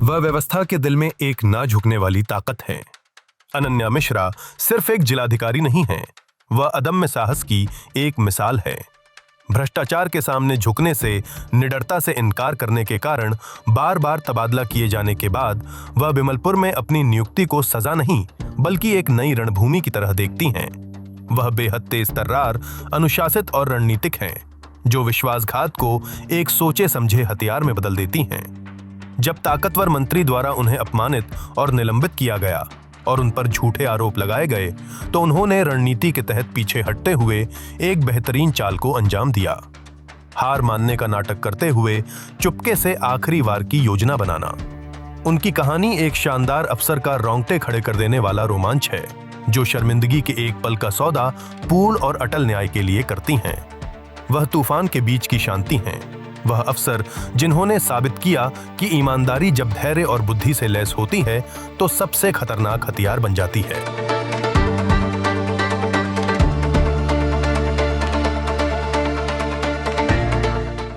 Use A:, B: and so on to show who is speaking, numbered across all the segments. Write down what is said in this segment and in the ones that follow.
A: वह व्यवस्था के दिल में एक ना झुकने वाली ताकत है। अनन्या मिश्रा सिर्फ एक जिलाधिकारी नहीं है, वह अदम्य साहस की एक मिसाल है। भ्रष्टाचार के सामने झुकने से, निडरता से इनकार करने के कारण बार बार तबादला किए जाने के बाद वह बिमलपुर में अपनी नियुक्ति को सजा नहीं बल्कि एक नई रणभूमि की तरह देखती हैं। वह बेहद तेज तर्रार, अनुशासित और रणनीतिक हैं, जो विश्वासघात को एक सोचे समझे हथियार में बदल देती हैं। जब ताकतवर मंत्री द्वारा उन्हें अपमानित और निलंबित किया गया और उन पर झूठे आरोप लगाए गए तो उन्होंने रणनीति के तहत पीछे हटते हुए एक बेहतरीन चाल को अंजाम दिया। हार मानने का नाटक करते हुए चुपके से आखिरी वार की योजना बनाना। उनकी कहानी एक शानदार अफसर का रोंगटे खड़े कर देने वाला रोमांच है, जो शर्मिंदगी के एक पल का सौदा पूर्ण और अटल न्याय के लिए करती हैं। वह तूफान के बीच की शांति हैं, वह अफसर जिन्होंने साबित किया कि ईमानदारी जब धैर्य और बुद्धि से लैस होती है तो सबसे खतरनाक हथियार बन जाती है।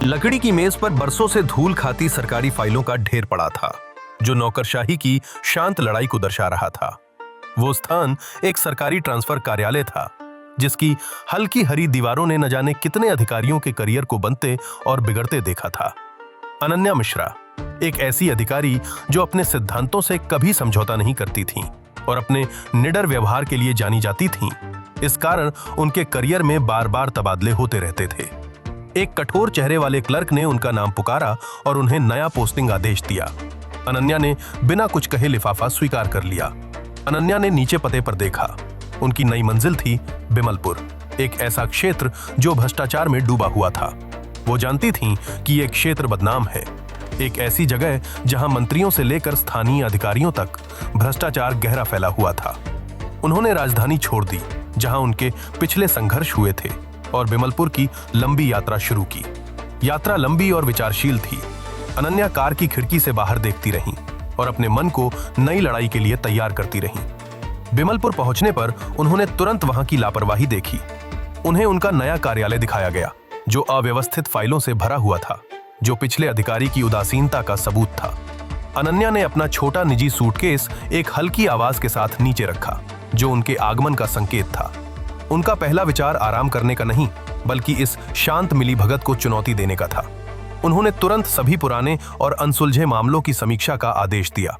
A: लकड़ी की मेज पर बरसों से धूल खाती सरकारी फाइलों का ढेर पड़ा था, जो नौकरशाही की शांत लड़ाई को दर्शा रहा था। वो स्थान एक सरकारी ट्रांसफर कार्यालय था, जिसकी हल्की हरी दीवारों ने न जाने कितने अधिकारियों के करियर को बनते और बिगड़ते देखा था। अनन्या मिश्रा एक ऐसी अधिकारी जो अपने सिद्धांतों से कभी समझौता नहीं करती थीं और अपने निडर व्यवहार के लिए जानी जाती थीं। इस कारण उनके करियर में बार बार तबादले होते रहते थे। एक कठोर चेहरे वाले क्लर्क ने उनका नाम पुकारा और उन्हें नया पोस्टिंग आदेश दिया। अनन्या ने बिना कुछ कहे लिफाफा स्वीकार कर लिया। अनन्या ने नीचे पते पर देखा। उनकी नई मंजिल थी बिमलपुर, एक ऐसा क्षेत्र जो भ्रष्टाचार में डूबा हुआ था। वो जानती थीं कि ये क्षेत्र बदनाम है, एक ऐसी जगह जहां मंत्रियों से लेकर स्थानीय अधिकारियों तक भ्रष्टाचार गहरा फैला हुआ था। उन्होंने राजधानी छोड़ दी, जहां उनके पिछले संघर्ष हुए थे, और बिमलपुर की लंबी यात्रा शुरू की। यात्रा लंबी और विचारशील थी। अनन्या कार की खिड़की से बाहर देखती रहीं और अपने मन को नई लड़ाई के लिए तैयार करती रहीं। बिमलपुर पहुंचने पर उन्होंने तुरंत वहां की लापरवाही देखी। उन्हें उनका नया कार्यालय दिखाया गया, जो अव्यवस्थित फाइलों से भरा हुआ था, जो पिछले अधिकारी की उदासीनता का सबूत था। अनन्या ने अपना छोटा निजी सूटकेस एक हल्की आवाज के साथ नीचे रखा, जो उनके आगमन का संकेत था। उनका पहला विचार आराम करने का नहीं, बल्कि इस शांत मिलीभगत को चुनौती देने का था। उन्होंने तुरंत सभी पुराने और अनसुलझे मामलों की समीक्षा का आदेश दिया।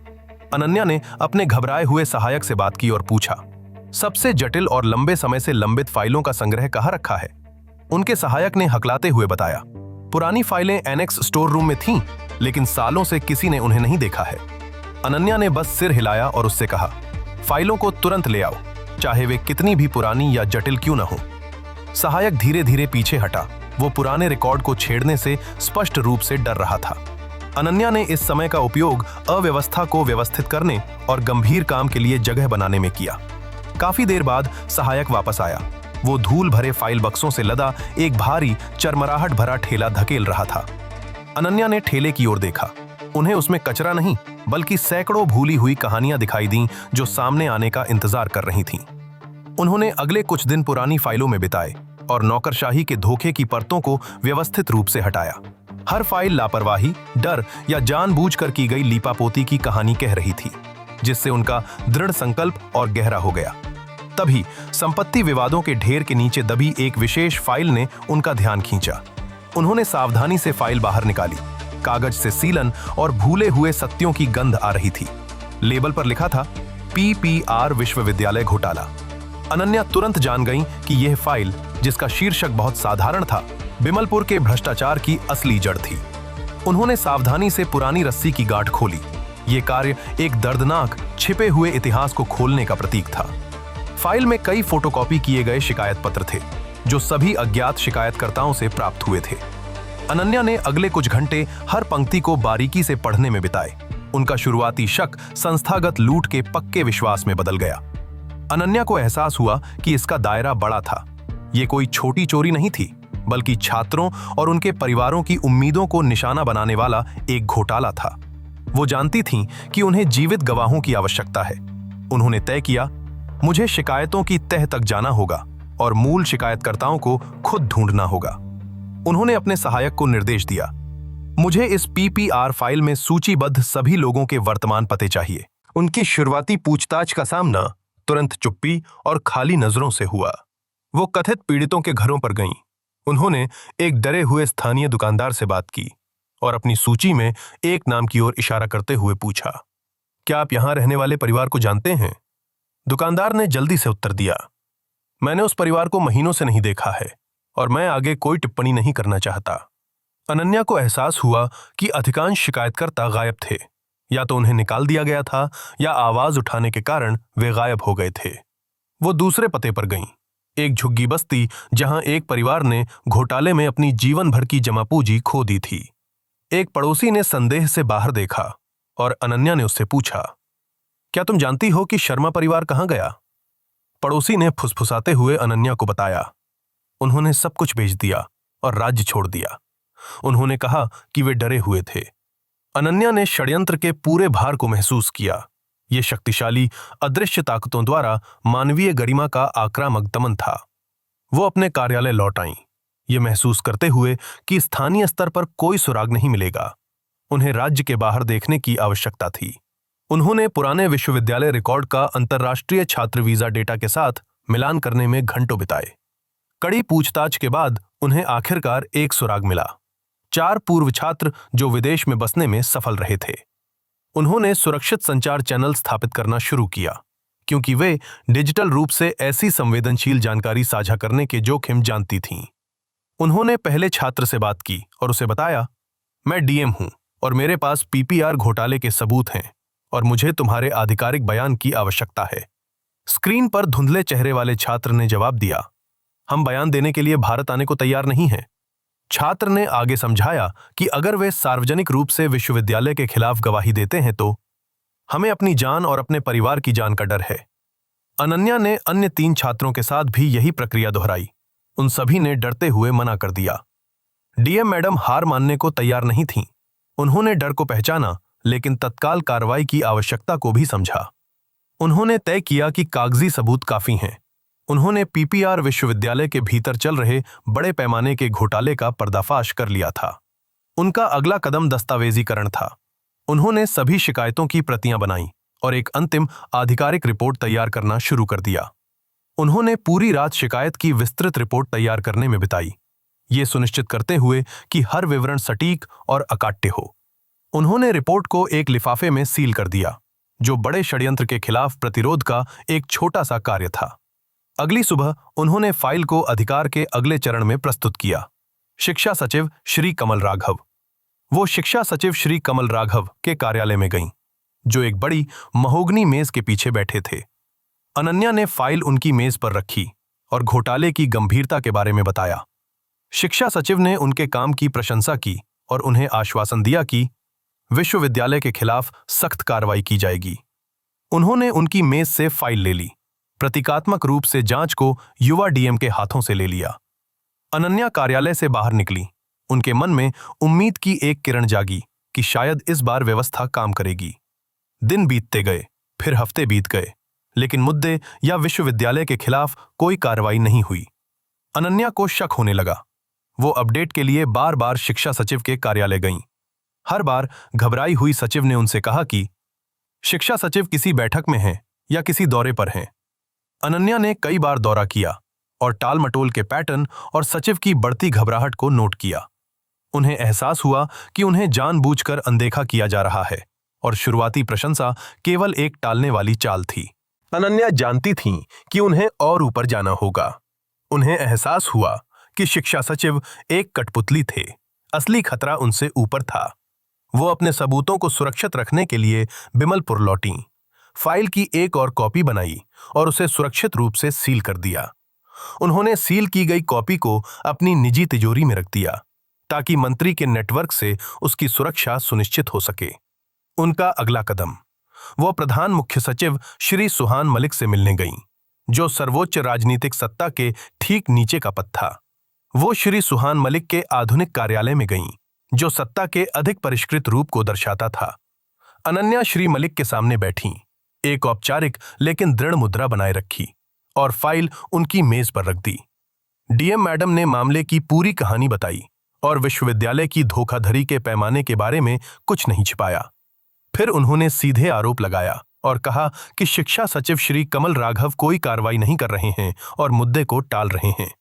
A: अनन्या ने अपने घबराए हुए सहायक से बात की और पूछा, सबसे जटिल और लंबे समय से लंबित फाइलों का संग्रह कहाँ रखा है? उनके सहायक ने हकलाते हुए बताया, पुरानी फाइलें एनेक्स स्टोर रूम में थीं, लेकिन सालों से किसी ने उन्हें नहीं देखा है। अनन्या ने बस सिर हिलाया और उससे कहा, फाइलों को तुरंत ले आओ, चाहे वे कितनी भी पुरानी या जटिल क्यों न हो। सहायक धीरे धीरे पीछे हटा। वो पुराने रिकॉर्ड को छेड़ने से स्पष्ट रूप से डर रहा था। अनन्या ने इस समय का उपयोग अव्यवस्था को व्यवस्थित करने और गंभीर काम के लिए जगह बनाने में किया। काफी देर बाद सहायक वापस आया। वो धूल भरे फाइल बक्सों से लदा एक भारी चरमराहट भरा ठेला धकेल रहा था। अनन्या ने ठेले की ओर देखा। उन्हें उसमें कचरा नहीं, बल्कि सैकड़ों भूली हुई कहानियां दिखाई दीं, जो सामने आने का इंतजार कर रही थीं। उन्होंने अगले कुछ दिन पुरानी फाइलों में बिताए और नौकरशाही के धोखे की परतों को व्यवस्थित रूप से हटाया। हर फाइल लापरवाही, डर या जानबूझकर की गई लीपापोती की कहानी कह रही थी, जिससे उनका दृढ़ संकल्प और गहरा हो गया। तभी संपत्ति विवादों के ढेर के नीचे दबी एक विशेष फाइल ने उनका ध्यान खींचा। उन्होंने सावधानी से फाइल बाहर निकाली। कागज से सीलन और भूले हुए सत्यों की गंध आ रही थी। लेबल पर लिखा था, PPR विश्वविद्यालय घोटाला। अनन्या तुरंत जान गईं कि यह फाइल, जिसका शीर्षक बहुत साधारण था, बिमलपुर के भ्रष्टाचार की असली जड़ थी। उन्होंने सावधानी से पुरानी रस्सी की गांठ खोली। यह कार्य एक दर्दनाक, छिपे हुए इतिहास को खोलने का प्रतीक था। फाइल में कई फोटोकॉपी किए गए शिकायत पत्र थे, जो सभी अज्ञात शिकायतकर्ताओं से प्राप्त हुए थे। अनन्या ने अगले कुछ घंटे हर पंक्ति को बारीकी से पढ़ने में बिताए। उनका शुरुआती शक संस्थागत लूट के पक्के विश्वास में बदल गया। अनन्या को एहसास हुआ कि इसका दायरा बड़ा था। ये कोई छोटी चोरी नहीं थी, बल्कि छात्रों और उनके परिवारों की उम्मीदों को निशाना बनाने वाला एक घोटाला था। वो जानती थीं कि उन्हें जीवित गवाहों की आवश्यकता है। उन्होंने तय किया, मुझे शिकायतों की तह तक जाना होगा और मूल शिकायतकर्ताओं को खुद ढूंढना होगा। उन्होंने अपने सहायक को निर्देश दिया, मुझे इस पीपीआर फाइल में सूचीबद्ध सभी लोगों के वर्तमान पते चाहिए। उनकी शुरुआती पूछताछ का सामना तुरंत चुप्पी और खाली नजरों से हुआ। वो कथित पीड़ितों के घरों पर गईं। उन्होंने एक डरे हुए स्थानीय दुकानदार से बात की और अपनी सूची में एक नाम की ओर इशारा करते हुए पूछा, क्या आप यहां रहने वाले परिवार को जानते हैं? दुकानदार ने जल्दी से उत्तर दिया, मैंने उस परिवार को महीनों से नहीं देखा है और मैं आगे कोई टिप्पणी नहीं करना चाहता। अनन्या को एहसास हुआ कि अधिकांश शिकायतकर्ता गायब थे। या तो उन्हें निकाल दिया गया था या आवाज उठाने के कारण वे गायब हो गए थे। वो दूसरे पते पर गईं, एक झुग्गी बस्ती जहां एक परिवार ने घोटाले में अपनी जीवन भर की जमा पूंजी खो दी थी। एक पड़ोसी ने संदेह से बाहर देखा और अनन्या ने उससे पूछा, क्या तुम जानती हो कि शर्मा परिवार कहां गया? पड़ोसी ने फुसफुसाते हुए अनन्या को बताया, उन्होंने सब कुछ बेच दिया और राज्य छोड़ दिया। उन्होंने कहा कि वे डरे हुए थे। अनन्या ने षड्यंत्र के पूरे भार को महसूस किया। ये शक्तिशाली अदृश्य ताकतों द्वारा मानवीय गरिमा का आक्रामक दमन था। वो अपने कार्यालय लौट आईं, ये महसूस करते हुए कि स्थानीय स्तर पर कोई सुराग नहीं मिलेगा। उन्हें राज्य के बाहर देखने की आवश्यकता थी। उन्होंने पुराने विश्वविद्यालय रिकॉर्ड का अंतर्राष्ट्रीय छात्र वीजा डेटा के साथ मिलान करने में घंटों बिताए। कड़ी पूछताछ के बाद उन्हें आखिरकार एक सुराग मिला। 4 पूर्व छात्र जो विदेश में बसने में सफल रहे थे। उन्होंने सुरक्षित संचार चैनल स्थापित करना शुरू किया, क्योंकि वे डिजिटल रूप से ऐसी संवेदनशील जानकारी साझा करने के जोखिम जानती थीं। उन्होंने पहले छात्र से बात की और उसे बताया, मैं डीएम हूं और मेरे पास पीपीआर घोटाले के सबूत हैं और मुझे तुम्हारे आधिकारिक बयान की आवश्यकता है। स्क्रीन पर धुंधले चेहरे वाले छात्र ने जवाब दिया, हम बयान देने के लिए भारत आने को तैयार नहीं हैं। छात्र ने आगे समझाया कि अगर वे सार्वजनिक रूप से विश्वविद्यालय के खिलाफ गवाही देते हैं तो हमें अपनी जान और अपने परिवार की जान का डर है। अनन्या ने अन्य 3 छात्रों के साथ भी यही प्रक्रिया दोहराई। उन सभी ने डरते हुए मना कर दिया। डीएम मैडम हार मानने को तैयार नहीं थीं। उन्होंने डर को पहचाना, लेकिन तत्काल कार्रवाई की आवश्यकता को भी समझा। उन्होंने तय किया कि कागजी सबूत काफी हैं। उन्होंने पीपीआर विश्वविद्यालय के भीतर चल रहे बड़े पैमाने के घोटाले का पर्दाफाश कर लिया था। उनका अगला कदम दस्तावेजीकरण था। उन्होंने सभी शिकायतों की प्रतियां बनाईं और एक अंतिम आधिकारिक रिपोर्ट तैयार करना शुरू कर दिया। उन्होंने पूरी रात शिकायत की विस्तृत रिपोर्ट तैयार करने में बिताई, ये सुनिश्चित करते हुए कि हर विवरण सटीक और अकाट्य हो। उन्होंने रिपोर्ट को एक लिफाफे में सील कर दिया, जो बड़े षड्यंत्र के खिलाफ प्रतिरोध का एक छोटा सा कार्य था। अगली सुबह उन्होंने फाइल को अधिकार के अगले चरण में प्रस्तुत किया। शिक्षा सचिव श्री कमल राघव। वो शिक्षा सचिव श्री कमल राघव के कार्यालय में गईं, जो एक बड़ी महोगनी मेज के पीछे बैठे थे। अनन्या ने फाइल उनकी मेज पर रखी और घोटाले की गंभीरता के बारे में बताया। शिक्षा सचिव ने उनके काम की प्रशंसा की और उन्हें आश्वासन दिया कि विश्वविद्यालय के खिलाफ सख्त कार्रवाई की जाएगी। उन्होंने उनकी मेज से फाइल ले ली। प्रतीकात्मक रूप से जांच को युवा डीएम के हाथों से ले लिया। अनन्या कार्यालय से बाहर निकली। उनके मन में उम्मीद की एक किरण जागी कि शायद इस बार व्यवस्था काम करेगी। दिन बीतते गए, फिर हफ्ते बीत गए, लेकिन मुद्दे या विश्वविद्यालय के खिलाफ कोई कार्रवाई नहीं हुई। अनन्या को शक होने लगा। वो अपडेट के लिए बार बार शिक्षा सचिव के कार्यालय गईं। हर बार घबराई हुई सचिव ने उनसे कहा कि शिक्षा सचिव किसी बैठक में हैं या किसी दौरे पर हैं। अनन्या ने कई बार दौरा किया और टालमटोल के पैटर्न और सचिव की बढ़ती घबराहट को नोट किया। उन्हें एहसास हुआ कि उन्हें जानबूझकर अनदेखा किया जा रहा है और शुरुआती प्रशंसा केवल एक टालने वाली चाल थी। अनन्या जानती थीं कि उन्हें और ऊपर जाना होगा। उन्हें एहसास हुआ कि शिक्षा सचिव एक कठपुतली थे। असली खतरा उनसे ऊपर था। वो अपने सबूतों को सुरक्षित रखने के लिए बिमलपुर लौटीं। फाइल की एक और कॉपी बनाई और उसे सुरक्षित रूप से सील कर दिया। उन्होंने सील की गई कॉपी को अपनी निजी तिजोरी में रख दिया, ताकि मंत्री के नेटवर्क से उसकी सुरक्षा सुनिश्चित हो सके। उनका अगला कदम, वो प्रधान मुख्य सचिव श्री सुहान मलिक से मिलने गईं, जो सर्वोच्च राजनीतिक सत्ता के ठीक नीचे का पद था। वो श्री सुहान मलिक के आधुनिक कार्यालय में गईं, जो सत्ता के अधिक परिष्कृत रूप को दर्शाता था। अनन्या श्री मलिक के सामने बैठीं, एक औपचारिक लेकिन दृढ़ मुद्रा बनाए रखी और फाइल उनकी मेज पर रख दी। डीएम मैडम ने मामले की पूरी कहानी बताई और विश्वविद्यालय की धोखाधड़ी के पैमाने के बारे में कुछ नहीं छिपाया। फिर उन्होंने सीधे आरोप लगाया और कहा कि शिक्षा सचिव श्री कमल राघव कोई कार्रवाई नहीं कर रहे हैं और मुद्दे को टाल रहे हैं।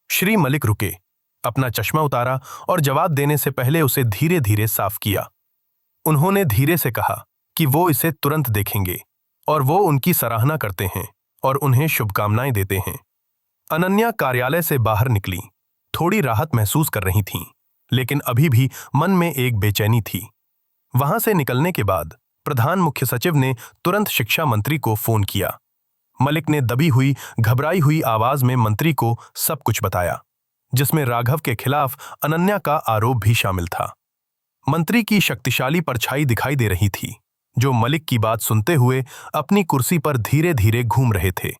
A: श्री मलिक रुके, अपना चश्मा उतारा और जवाब देने से पहले उसे धीरे धीरे साफ किया। उन्होंने धीरे से कहा कि वो इसे तुरंत देखेंगे और वो उनकी सराहना करते हैं और उन्हें शुभकामनाएं देते हैं। अनन्या कार्यालय से बाहर निकली। थोड़ी राहत महसूस कर रही थीं, लेकिन अभी भी मन में एक बेचैनी थी। वहां से निकलने के बाद प्रधान मुख्य सचिव ने तुरंत शिक्षा मंत्री को फोन किया। मलिक ने दबी हुई, घबराई हुई आवाज में मंत्री को सब कुछ बताया, जिसमें राघव के खिलाफ अनन्या का आरोप भी शामिल था। मंत्री की शक्तिशाली परछाई दिखाई दे रही थी, जो मलिक की बात सुनते हुए अपनी कुर्सी पर धीरे धीरे घूम रहे थे।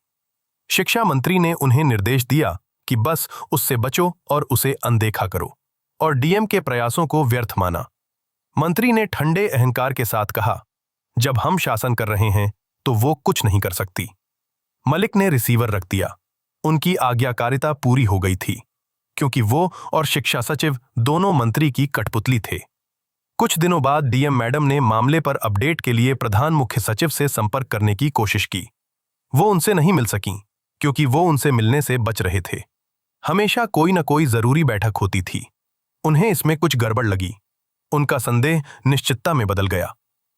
A: शिक्षा मंत्री ने उन्हें निर्देश दिया कि बस उससे बचो और उसे अनदेखा करो, और डीएम के प्रयासों को व्यर्थ माना। मंत्री ने ठंडे अहंकार के साथ कहा, जब हम शासन कर रहे हैं तो वो कुछ नहीं कर सकती। मलिक ने रिसीवर रख दिया। उनकी आज्ञाकारिता पूरी हो गई थी, क्योंकि वो और शिक्षा सचिव दोनों मंत्री की कठपुतली थे। कुछ दिनों बाद डीएम मैडम ने मामले पर अपडेट के लिए प्रधान मुख्य सचिव से संपर्क करने की कोशिश की। वो उनसे नहीं मिल सकीं, क्योंकि वो उनसे मिलने से बच रहे थे। हमेशा कोई न कोई जरूरी बैठक होती थी। उन्हें इसमें कुछ गड़बड़ लगी। उनका संदेह निश्चितता में बदल गया।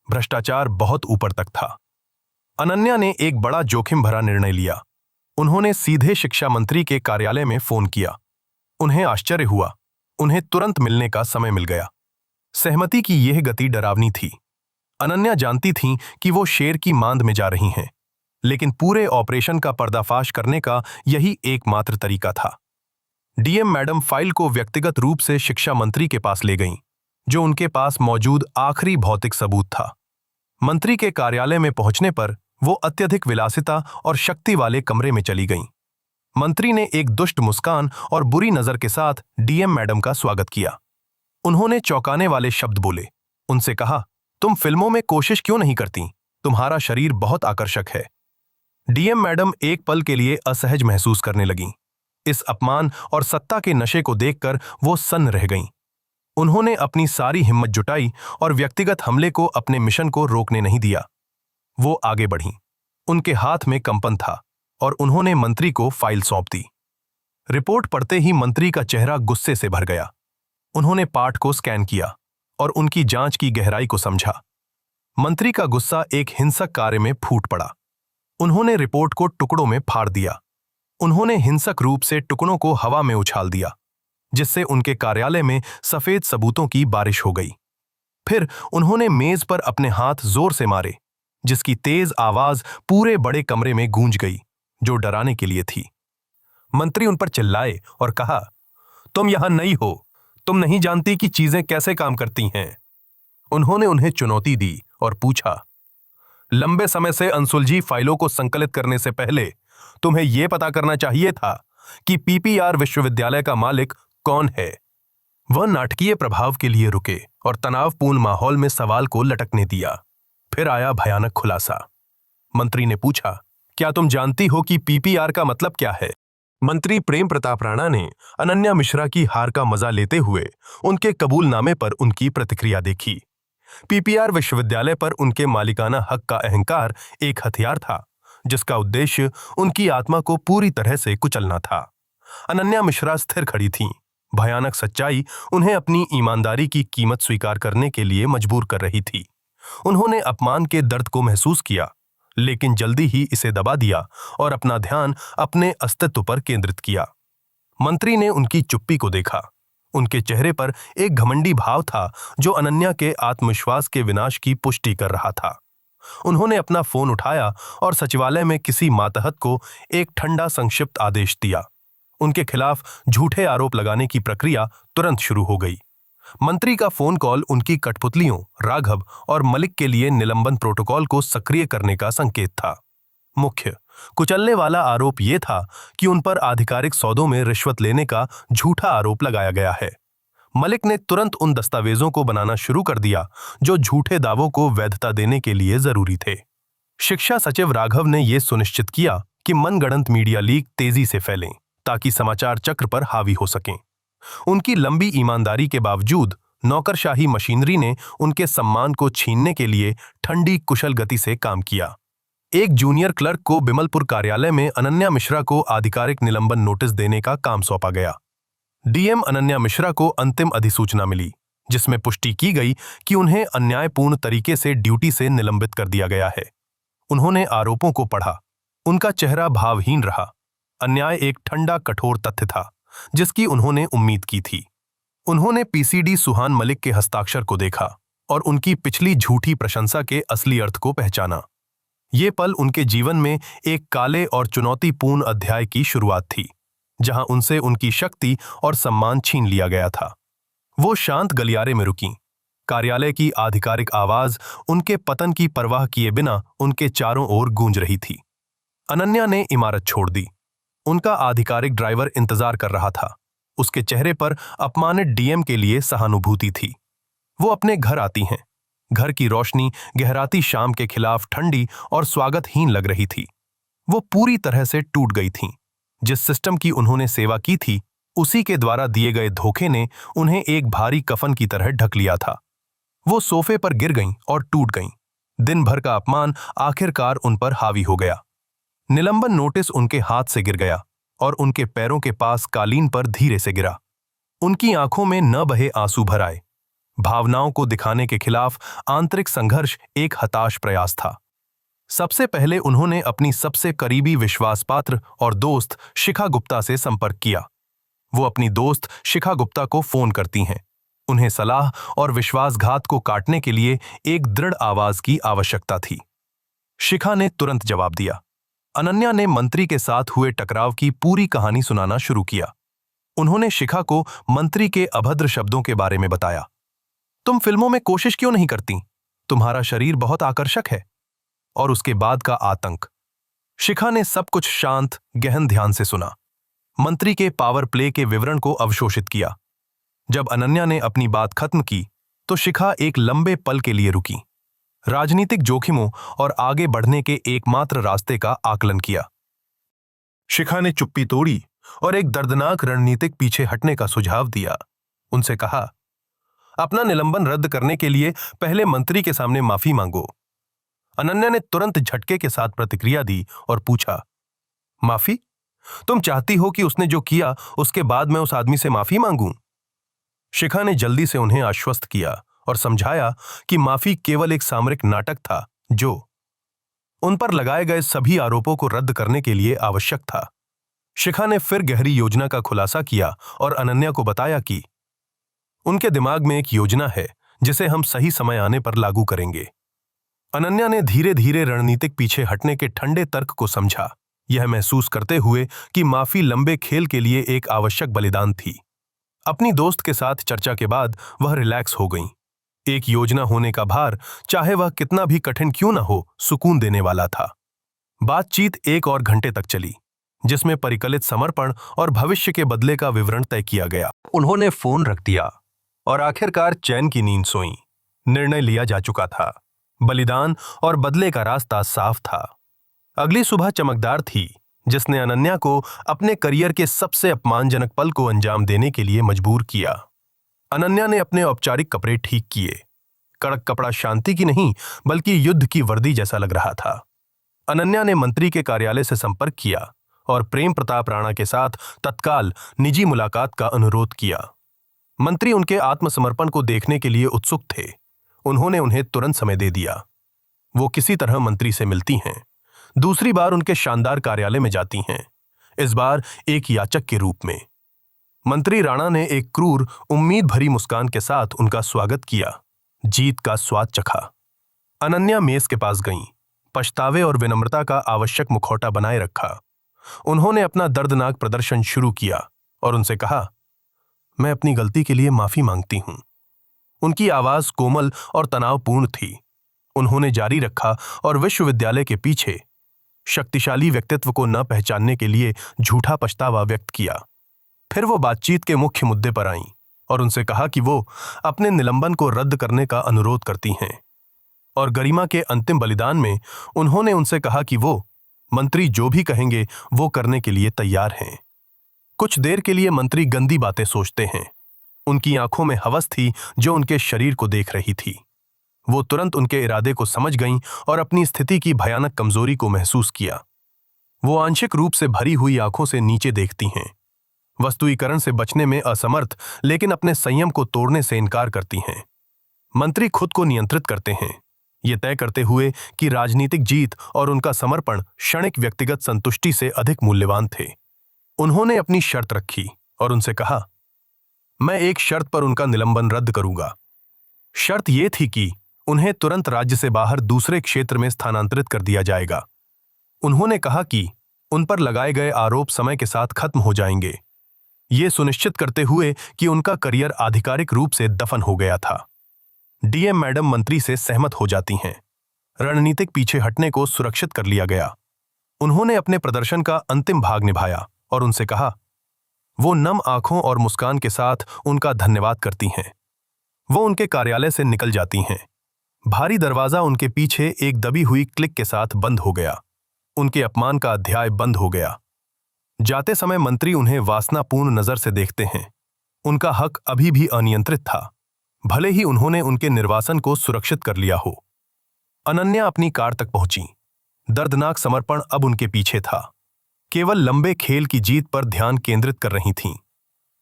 A: भ्रष्टाचार बहुत ऊपर तक था। अनन्या ने एक बड़ा जोखिम भरा निर्णय लिया। उन्होंने सीधे शिक्षा मंत्री के कार्यालय में फोन किया। उन्हें आश्चर्य हुआ। उन्हें तुरंत मिलने का समय मिल गया। सहमति की यह गति डरावनी थी। अनन्या जानती थीं कि वो शेर की मांद में जा रही हैं, लेकिन पूरे ऑपरेशन का पर्दाफाश करने का यही एकमात्र तरीका था। डीएम मैडम फाइल को व्यक्तिगत रूप से शिक्षा मंत्री के पास ले गईं, जो उनके पास मौजूद आखिरी भौतिक सबूत था। मंत्री के कार्यालय में पहुंचने पर वो अत्यधिक विलासिता और शक्ति वाले कमरे में चली गईं। मंत्री ने एक दुष्ट मुस्कान और बुरी नजर के साथ डीएम मैडम का स्वागत किया। उन्होंने चौंकाने वाले शब्द बोले। उनसे कहा, तुम फिल्मों में कोशिश क्यों नहीं करती? तुम्हारा शरीर बहुत आकर्षक है। डीएम मैडम एक पल के लिए असहज महसूस करने लगीं। इस अपमान और सत्ता के नशे को देखकर वो सन्न रह गईं। उन्होंने अपनी सारी हिम्मत जुटाई और व्यक्तिगत हमले को अपने मिशन को रोकने नहीं दिया। वो आगे बढ़ीं। उनके हाथ में कंपन था और उन्होंने मंत्री को फाइल सौंप दी। रिपोर्ट पढ़ते ही मंत्री का चेहरा गुस्से से भर गया। उन्होंने पाठ को स्कैन किया और उनकी जांच की गहराई को समझा। मंत्री का गुस्सा एक हिंसक कार्य में फूट पड़ा। उन्होंने रिपोर्ट को टुकड़ों में फाड़ दिया। उन्होंने हिंसक रूप से टुकड़ों को हवा में उछाल दिया, जिससे उनके कार्यालय में सफेद सबूतों की बारिश हो गई। फिर उन्होंने मेज पर अपने हाथ जोर से मारे, जिसकी तेज आवाज पूरे बड़े कमरे में गूंज गई, जो डराने के लिए थी। मंत्री उन पर चिल्लाए और कहा, तुम यहां नई हो, तुम नहीं जानती कि चीजें कैसे काम करती हैं। उन्होंने उन्हें चुनौती दी और पूछा, लंबे समय से अनसुलझी फाइलों को संकलित करने से पहले तुम्हें यह पता करना चाहिए था कि पीपीआर विश्वविद्यालय का मालिक कौन है। वह नाटकीय प्रभाव के लिए रुके और तनावपूर्ण माहौल में सवाल को लटकने दिया। फिर आया भयानक खुलासा। मंत्री ने पूछा, क्या तुम जानती हो कि पीपीआर का मतलब क्या है? मंत्री प्रेम प्रताप राणा ने अनन्या मिश्रा की हार का मजा लेते हुए उनके कबूलनामे पर उनकी प्रतिक्रिया देखी। पीपीआर विश्वविद्यालय पर उनके मालिकाना हक का अहंकार एक हथियार था, जिसका उद्देश्य उनकी आत्मा को पूरी तरह से कुचलना था। अनन्या मिश्रा स्थिर खड़ी थीं। भयानक सच्चाई उन्हें अपनी ईमानदारी की कीमत स्वीकार करने के लिए मजबूर कर रही थी। उन्होंने अपमान के दर्द को महसूस किया, लेकिन जल्दी ही इसे दबा दिया और अपना ध्यान अपने अस्तित्व पर केंद्रित किया। मंत्री ने उनकी चुप्पी को देखा। उनके चेहरे पर एक घमंडी भाव था, जो अनन्या के आत्मविश्वास के विनाश की पुष्टि कर रहा था। उन्होंने अपना फोन उठाया और सचिवालय में किसी मातहत को एक ठंडा संक्षिप्त आदेश दिया। उनके खिलाफ झूठे आरोप लगाने की प्रक्रिया तुरंत शुरू हो गई। मंत्री का फोन कॉल उनकी कठपुतलियों राघव और मलिक के लिए निलंबन प्रोटोकॉल को सक्रिय करने का संकेत था। मुख्य कुचलने वाला आरोप यह था कि उन पर आधिकारिक सौदों में रिश्वत लेने का झूठा आरोप लगाया गया है। मलिक ने तुरंत उन दस्तावेजों को बनाना शुरू कर दिया जो झूठे दावों को वैधता देने के लिए जरूरी थे। शिक्षा सचिव राघव ने यह सुनिश्चित किया कि मनगढ़ंत मीडिया लीक तेजी से फैलें, ताकि समाचार चक्र पर हावी हो सकें। उनकी लंबी ईमानदारी के बावजूद नौकरशाही मशीनरी ने उनके सम्मान को छीनने के लिए ठंडी कुशल गति से काम किया। एक जूनियर क्लर्क को बिमलपुर कार्यालय में अनन्या मिश्रा को आधिकारिक निलंबन नोटिस देने का काम सौंपा गया। डीएम अनन्या मिश्रा को अंतिम अधिसूचना मिली, जिसमें पुष्टि की गई कि उन्हें अन्यायपूर्ण तरीके से ड्यूटी से निलंबित कर दिया गया है। उन्होंने आरोपों को पढ़ा। उनका चेहरा भावहीन रहा। अन्याय एक ठंडा कठोर तथ्य था, जिसकी उन्होंने उम्मीद की थी। उन्होंने पीसीडी सुहान मलिक के हस्ताक्षर को देखा और उनकी पिछली झूठी प्रशंसा के असली अर्थ को पहचाना। ये पल उनके जीवन में एक काले और चुनौतीपूर्ण अध्याय की शुरुआत थी, जहां उनसे उनकी शक्ति और सम्मान छीन लिया गया था। वो शांत गलियारे में रुकीं। कार्यालय की आधिकारिक आवाज उनके पतन की परवाह किए बिना उनके चारों ओर गूंज रही थी। अनन्या ने इमारत छोड़ दी। उनका आधिकारिक ड्राइवर इंतजार कर रहा था। उसके चेहरे पर अपमानित डीएम के लिए सहानुभूति थी। वो अपने घर आती हैं। घर की रोशनी गहराती शाम के खिलाफ ठंडी और स्वागतहीन लग रही थी। वो पूरी तरह से टूट गई थीं। जिस सिस्टम की उन्होंने सेवा की थी, उसी के द्वारा दिए गए धोखे ने उन्हें एक भारी कफन की तरह ढक लिया था। वो सोफे पर गिर गईं और टूट गईं। दिन भर का अपमान आखिरकार उन पर हावी हो गया। निलंबन नोटिस उनके हाथ से गिर गया और उनके पैरों के पास कालीन पर धीरे से गिरा। उनकी आंखों में न बहे आंसू भर आए। भावनाओं को दिखाने के खिलाफ आंतरिक संघर्ष एक हताश प्रयास था। सबसे पहले उन्होंने अपनी सबसे करीबी विश्वासपात्र और दोस्त शिखा गुप्ता से संपर्क किया। वो अपनी दोस्त शिखा गुप्ता को फोन करती हैं। उन्हें सलाह और विश्वासघात को काटने के लिए एक दृढ़ आवाज की आवश्यकता थी। शिखा ने तुरंत जवाब दिया। अनन्या ने मंत्री के साथ हुए टकराव की पूरी कहानी सुनाना शुरू किया। उन्होंने शिखा को मंत्री के अभद्र शब्दों के बारे में बताया। तुम फिल्मों में कोशिश क्यों नहीं करती? तुम्हारा शरीर बहुत आकर्षक है। और उसके बाद का आतंक। शिखा ने सब कुछ शांत, गहन ध्यान से सुना। मंत्री के पावर प्ले के विवरण को अवशोषित किया। जब अनन्या ने अपनी बात खत्म की, तो शिखा एक लंबे पल के लिए रुकी। राजनीतिक जोखिमों और आगे बढ़ने के एकमात्र रास्ते का आकलन किया। शिखा ने चुप्पी तोड़ी और एक दर्दनाक रणनीतिक पीछे हटने का सुझाव दिया। उनसे कहा, अपना निलंबन रद्द करने के लिए पहले मंत्री के सामने माफी मांगो। अनन्या ने तुरंत झटके के साथ प्रतिक्रिया दी और पूछा, माफी? तुम चाहती हो कि उसने जो किया उसके बाद मैं उस आदमी से माफी मांगूं? शिखा ने जल्दी से उन्हें आश्वस्त किया और समझाया कि माफी केवल एक सामरिक नाटक था जो उन पर लगाए गए सभी आरोपों को रद्द करने के लिए आवश्यक था। शिखा ने फिर गहरी योजना का खुलासा किया और अनन्या को बताया कि उनके दिमाग में एक योजना है जिसे हम सही समय आने पर लागू करेंगे। अनन्या ने धीरे धीरे रणनीतिक पीछे हटने के ठंडे तर्क को समझा, यह महसूस करते हुए कि माफी लंबे खेल के लिए एक आवश्यक बलिदान थी। अपनी दोस्त के साथ चर्चा के बाद वह रिलैक्स हो गईं। एक योजना होने का भार, चाहे वह कितना भी कठिन क्यों न हो, सुकून देने वाला था। बातचीत 1 और घंटे तक चली, जिसमें परिकलित समर्पण और भविष्य के बदले का विवरण तय किया गया। उन्होंने फोन रख दिया और आखिरकार चैन की नींद सोईं। निर्णय लिया जा चुका था। बलिदान और बदले का रास्ता साफ था। अगली सुबह चमकदार थी, जिसने अनन्या को अपने करियर के सबसे अपमानजनक पल को अंजाम देने के लिए मजबूर किया। अनन्या ने अपने औपचारिक कपड़े ठीक किए। कड़क कपड़ा शांति की नहीं, बल्कि युद्ध की वर्दी जैसा लग रहा था। अनन्या ने मंत्री के कार्यालय से संपर्क किया और प्रेम प्रताप राणा के साथ तत्काल निजी मुलाकात का अनुरोध किया। मंत्री उनके आत्मसमर्पण को देखने के लिए उत्सुक थे। उन्होंने उन्हें तुरंत समय दे दिया। वो किसी तरह मंत्री से मिलती हैं। दूसरी बार उनके शानदार कार्यालय में जाती हैं, इस बार एक याचक के रूप में। मंत्री राणा ने एक क्रूर, उम्मीद भरी मुस्कान के साथ उनका स्वागत किया। जीत का स्वाद चखा। अनन्या मेज के पास गईं, पछतावे और विनम्रता का आवश्यक मुखौटा बनाए रखा। उन्होंने अपना दर्दनाक प्रदर्शन शुरू किया और उनसे कहा, मैं अपनी गलती के लिए माफी मांगती हूं। उनकी आवाज कोमल और तनावपूर्ण थी। उन्होंने जारी रखा और विश्वविद्यालय के पीछे शक्तिशाली व्यक्तित्व को न पहचानने के लिए झूठा पछतावा व्यक्त किया। फिर वो बातचीत के मुख्य मुद्दे पर आईं और उनसे कहा कि वो अपने निलंबन को रद्द करने का अनुरोध करती हैं। और गरिमा के अंतिम बलिदान में उन्होंने उनसे कहा कि वो मंत्री जो भी कहेंगे वो करने के लिए तैयार हैं। कुछ देर के लिए मंत्री गंदी बातें सोचते हैं। उनकी आंखों में हवस थी जो उनके शरीर को देख रही थी। वो तुरंत उनके इरादे को समझ गईं और अपनी स्थिति की भयानक कमजोरी को महसूस किया। वो आंशिक रूप से भरी हुई आंखों से नीचे देखती हैं, वस्तुईकरण से बचने में असमर्थ, लेकिन अपने संयम को तोड़ने से इनकार करती हैं। मंत्री खुद को नियंत्रित करते हैं, ये तय करते हुए कि राजनीतिक जीत और उनका समर्पण क्षणिक व्यक्तिगत संतुष्टि से अधिक मूल्यवान थे। उन्होंने अपनी शर्त रखी और उनसे कहा, मैं एक शर्त पर उनका निलंबन रद्द करूंगा। शर्त यह थी कि उन्हें तुरंत राज्य से बाहर दूसरे क्षेत्र में स्थानांतरित कर दिया जाएगा। उन्होंने कहा कि उन पर लगाए गए आरोप समय के साथ खत्म हो जाएंगे, ये सुनिश्चित करते हुए कि उनका करियर आधिकारिक रूप से दफन हो गया था। डीएम मैडम मंत्री से सहमत हो जाती हैं। रणनीतिक पीछे हटने को सुरक्षित कर लिया गया। उन्होंने अपने प्रदर्शन का अंतिम भाग निभाया और उनसे कहा। वो नम आंखों और मुस्कान के साथ उनका धन्यवाद करती हैं। वो उनके कार्यालय से निकल जाती हैं। भारी दरवाजा उनके पीछे एक दबी हुई क्लिक के साथ बंद हो गया। उनके अपमान का अध्याय बंद हो गया। जाते समय मंत्री उन्हें वासनापूर्ण नजर से देखते हैं। उनका हक अभी भी अनियंत्रित था, भले ही उन्होंने उनके निर्वासन को सुरक्षित कर लिया हो। अनन्या अपनी कार तक पहुंची। दर्दनाक समर्पण अब उनके पीछे था। केवल लंबे खेल की जीत पर ध्यान केंद्रित कर रही थीं।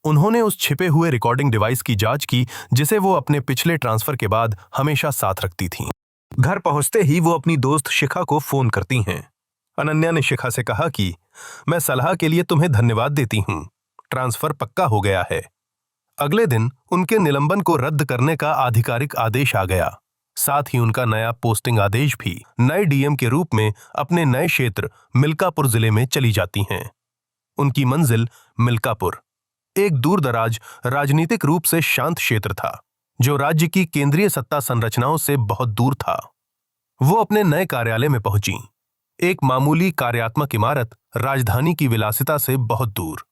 A: उन्होंने उस छिपे हुए रिकॉर्डिंग डिवाइस की जांच की जिसे वो अपने पिछले ट्रांसफर के बाद हमेशा साथ रखती थीं। घर पहुंचते ही वो अपनी दोस्त शिखा को फोन करती हैं। अनन्या ने शिखा से कहा कि मैं सलाह के लिए तुम्हें धन्यवाद देती हूं, ट्रांसफर पक्का हो गया है। अगले दिन उनके निलंबन को रद्द करने का आधिकारिक आदेश आ गया। साथ ही उनका नया पोस्टिंग आदेश भी नए डीएम के रूप में अपने नए क्षेत्र मिल्कापुर जिले में चली जाती हैं। उनकी मंजिल मिल्कापुर एक दूरदराज राजनीतिक रूप से शांत क्षेत्र था जो राज्य की केंद्रीय सत्ता संरचनाओं से बहुत दूर था। वो अपने नए कार्यालय में पहुंची। एक मामूली कार्यात्मक इमारत राजधानी की विलासिता से बहुत दूर।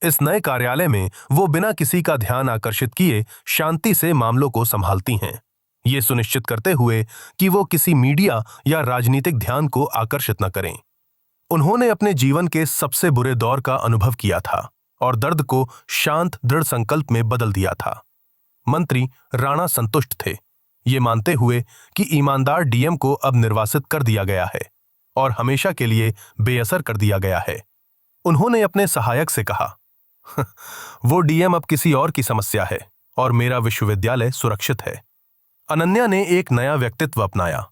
A: इस नए कार्यालय में वो बिना किसी का ध्यान आकर्षित किए शांति से मामलों को संभालती हैं, ये सुनिश्चित करते हुए कि वो किसी मीडिया या राजनीतिक ध्यान को आकर्षित न करें। उन्होंने अपने जीवन के सबसे बुरे दौर का अनुभव किया था और दर्द को शांत दृढ़ संकल्प में बदल दिया था। मंत्री राणा संतुष्ट थे, ये मानते हुए कि ईमानदार डीएम को अब निर्वासित कर दिया गया है और हमेशा के लिए बेअसर कर दिया गया है। उन्होंने अपने सहायक से कहा, वो डीएम अब किसी और की समस्या है और मेरा विश्वविद्यालय सुरक्षित है। अनन्या ने एक नया व्यक्तित्व अपनाया,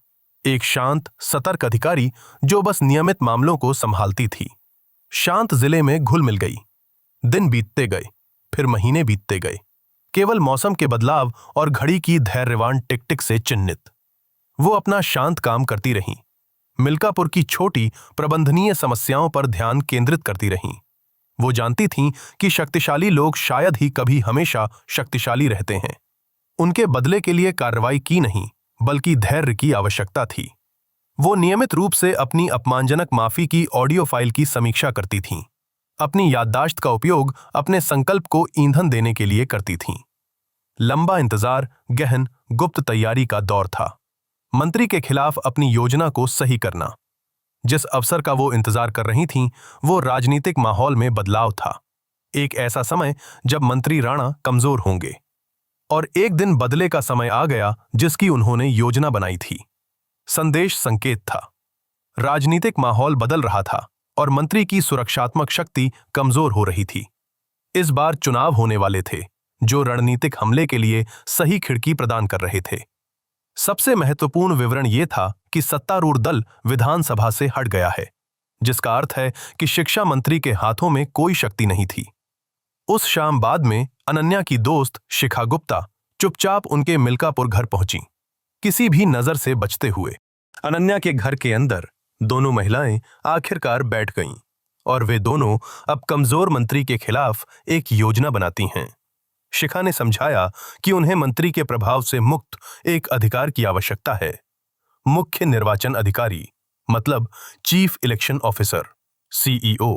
A: एक शांत सतर्क अधिकारी जो बस नियमित मामलों को संभालती थी। शांत जिले में घुल मिल गई। दिन बीतते गए, फिर महीने बीतते गए, केवल मौसम के बदलाव और घड़ी की धैर्यवान टिक टिक से चिन्हित। वो अपना शांत काम करती रहीं, मिल्कापुर की छोटी प्रबंधनीय समस्याओं पर ध्यान केंद्रित करती रहीं। वो जानती थीं कि शक्तिशाली लोग शायद ही कभी हमेशा शक्तिशाली रहते हैं। उनके बदले के लिए कार्रवाई की नहीं, बल्कि धैर्य की आवश्यकता थी। वो नियमित रूप से अपनी अपमानजनक माफी की ऑडियो फाइल की समीक्षा करती थीं। अपनी याददाश्त का उपयोग अपने संकल्प को ईंधन देने के लिए करती थीं। लंबा इंतजार, गहन गुप्त तैयारी का दौर था। मंत्री के खिलाफ अपनी योजना को सही करना। जिस अवसर का वो इंतजार कर रही थीं, वो राजनीतिक माहौल में बदलाव था। एक ऐसा समय जब मंत्री राणा कमजोर होंगे। और एक दिन बदले का समय आ गया जिसकी उन्होंने योजना बनाई थी। संदेश संकेत था। राजनीतिक माहौल बदल रहा था और मंत्री की सुरक्षात्मक शक्ति कमजोर हो रही थी। इस बार चुनाव होने वाले थे जो रणनीतिक हमले के लिए सही खिड़की प्रदान कर रहे थे। सबसे महत्वपूर्ण विवरण यह था कि सत्तारूढ़ दल विधानसभा से हट गया है, जिसका अर्थ है कि शिक्षा मंत्री के हाथों में कोई शक्ति नहीं थी। उस शाम बाद में अनन्या की दोस्त शिखा गुप्ता चुपचाप उनके मिल्कापुर घर पहुंची, किसी भी नजर से बचते हुए। अनन्या के घर के अंदर दोनों महिलाएं आखिरकार बैठ गईं और वे दोनों अब कमजोर मंत्री के खिलाफ एक योजना बनाती हैं। शिखा ने समझाया कि उन्हें मंत्री के प्रभाव से मुक्त एक अधिकार की आवश्यकता है, मुख्य निर्वाचन अधिकारी, मतलब chief election officer, CEO.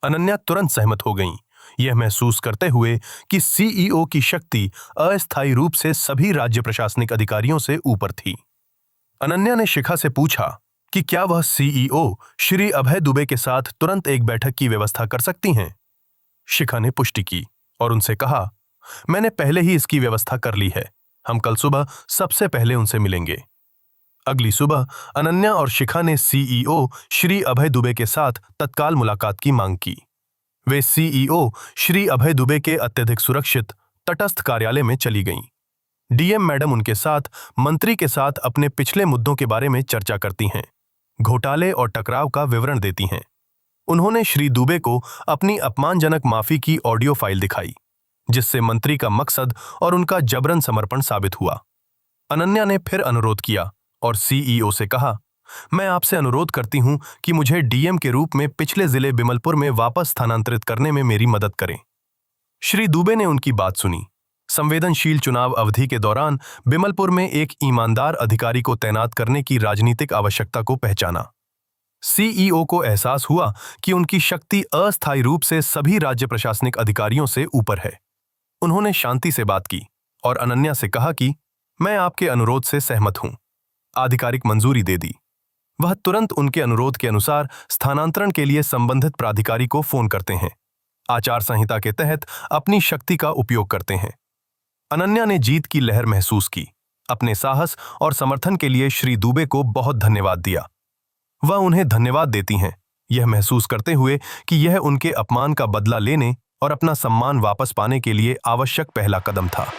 A: Ananya तुरंत सहमत हो गईं, यह महसूस करते हुए कि सीईओ की शक्ति अस्थायी रूप से सभी राज्य प्रशासनिक अधिकारियों से ऊपर थी। अनन्या ने शिखा से पूछा कि क्या वह सीईओ श्री अभय दुबे के साथ तुरंत एक बैठक की व्यवस्था कर सकती हैं। शिखा ने पुष्टि की और उनसे कहा, मैंने पहले ही इसकी व्यवस्था कर ली है। हम कल सुबह सबसे पहले उनसे मिलेंगे। अगली सुबह अनन्या और शिखा ने सीईओ श्री अभय दुबे के साथ तत्काल मुलाकात की मांग की। वे सीईओ श्री अभय दुबे के अत्यधिक सुरक्षित तटस्थ कार्यालय में चली गईं। डीएम मैडम उनके साथ मंत्री के साथ अपने पिछले मुद्दों के बारे में चर्चा करती हैं, घोटाले और टकराव का विवरण देती हैं। उन्होंने श्री दुबे को अपनी अपमानजनक माफी की ऑडियो फाइल दिखाई, जिससे मंत्री का मकसद और उनका जबरन समर्पण साबित हुआ। अनन्या ने फिर अनुरोध किया और सीईओ से कहा, मैं आपसे अनुरोध करती हूं कि मुझे डीएम के रूप में पिछले जिले बिमलपुर में वापस स्थानांतरित करने में मेरी मदद करें। श्री दुबे ने उनकी बात सुनी। संवेदनशील चुनाव अवधि के दौरान बिमलपुर में एक ईमानदार अधिकारी को तैनात करने की राजनीतिक आवश्यकता को पहचाना। सीईओ को एहसास हुआ कि उनकी शक्ति अस्थायी रूप से सभी राज्य प्रशासनिक अधिकारियों से ऊपर है। उन्होंने शांति से बात की और अनन्या से कहा कि मैं आपके अनुरोध से सहमत हूं। आधिकारिक मंजूरी दे दी। वह तुरंत उनके अनुरोध के अनुसार स्थानांतरण के लिए संबंधित प्राधिकारी को फोन करते हैं, आचार संहिता के तहत अपनी शक्ति का उपयोग करते हैं। अनन्या ने जीत की लहर महसूस की। अपने साहस और समर्थन के लिए श्री दुबे को बहुत धन्यवाद दिया। वह उन्हें धन्यवाद देती हैं, यह महसूस करते हुए कि यह उनके अपमान का बदला लेने और अपना सम्मान वापस पाने के लिए आवश्यक पहला कदम था।